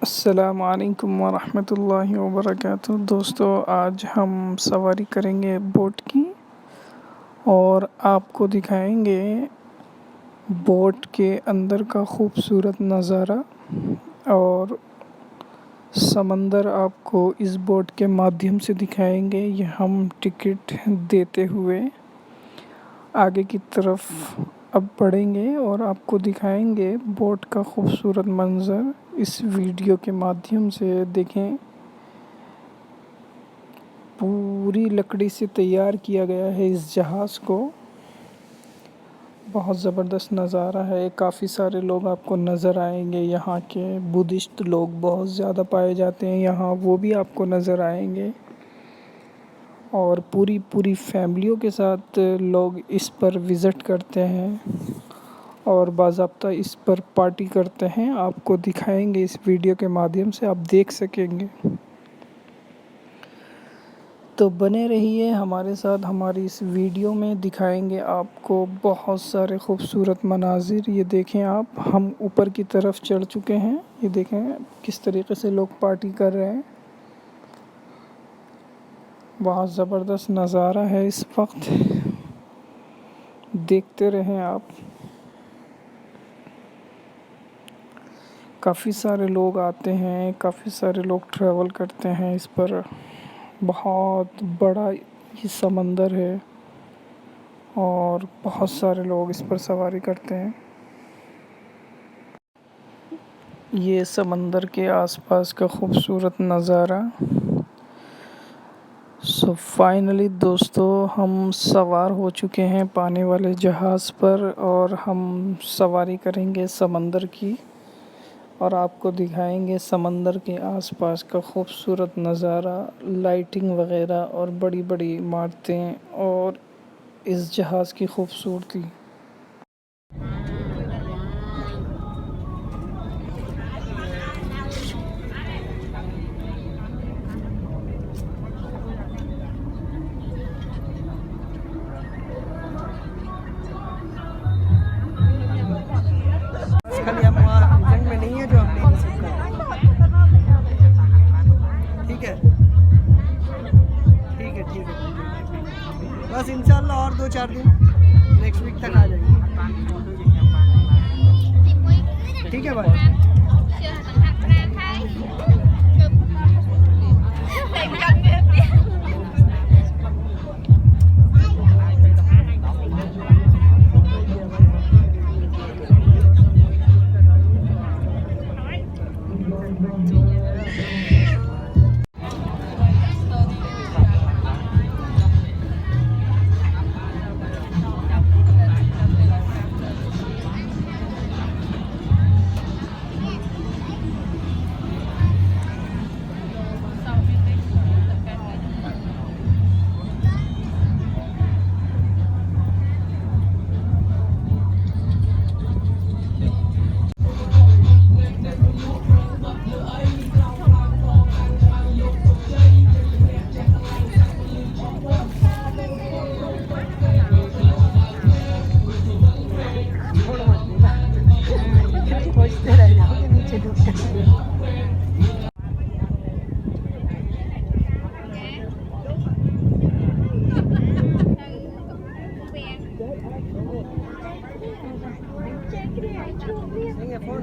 अस्सलामु अलैकुम वरहमतुल्लाहि वबरकातुहू। दोस्तों, आज हम सवारी करेंगे बोट की और आपको दिखाएंगे बोट के अंदर का खूबसूरत नज़ारा और समंदर आपको इस बोट के माध्यम से दिखाएंगे। ये हम टिकट देते हुए आगे की तरफ अब बढ़ेंगे और आपको दिखाएंगे बोट का खूबसूरत मंज़र। इस वीडियो के माध्यम से देखें, पूरी लकड़ी से तैयार किया गया है इस जहाज़ को। बहुत ज़बरदस्त नज़ारा है। काफ़ी सारे लोग आपको नज़र आएंगे। यहाँ के बुद्धिस्ट लोग बहुत ज़्यादा पाए जाते हैं यहाँ, वो भी आपको नज़र आएंगे और पूरी फैमिलियों के साथ लोग इस पर विज़िट करते हैं और बाज़ाब्ता इस पर पार्टी करते हैं। आपको दिखाएंगे इस वीडियो के माध्यम से, आप देख सकेंगे। तो बने रहिए हमारे साथ। हमारी इस वीडियो में दिखाएंगे आपको बहुत सारे खूबसूरत मनाजिर। ये देखें आप, हम ऊपर की तरफ चढ़ चुके हैं। ये देखें किस तरीके से लोग पार्टी कर रहे हैं। बहुत ज़बरदस्त नज़ारा है इस वक्त, देखते रहें आप। काफ़ी सारे लोग आते हैं, काफ़ी सारे लोग ट्रैवल करते हैं इस पर। बहुत बड़ा ये समंदर है और बहुत सारे लोग इस पर सवारी करते हैं। ये समंदर के आसपास का खूबसूरत नज़ारा। सो फाइनली दोस्तों, हम सवार हो चुके हैं पानी वाले जहाज़ पर और हम सवारी करेंगे समंदर की और आपको दिखाएंगे समंदर के आसपास का खूबसूरत नज़ारा, लाइटिंग वगैरह और बड़ी बड़ी इमारतें और इस जहाज़ की खूबसूरती। खाली हम वहाँ जंग में नहीं है जो हम नहीं सकते। ठीक है, ठीक है, ठीक है। बस इंशाल्लाह और 2-4 दिन नेक्स्ट वीक तक आ जाएगी। ठीक है भाई। खोजते रह जाओगे नीचे डूब कर। नहीं है फोन।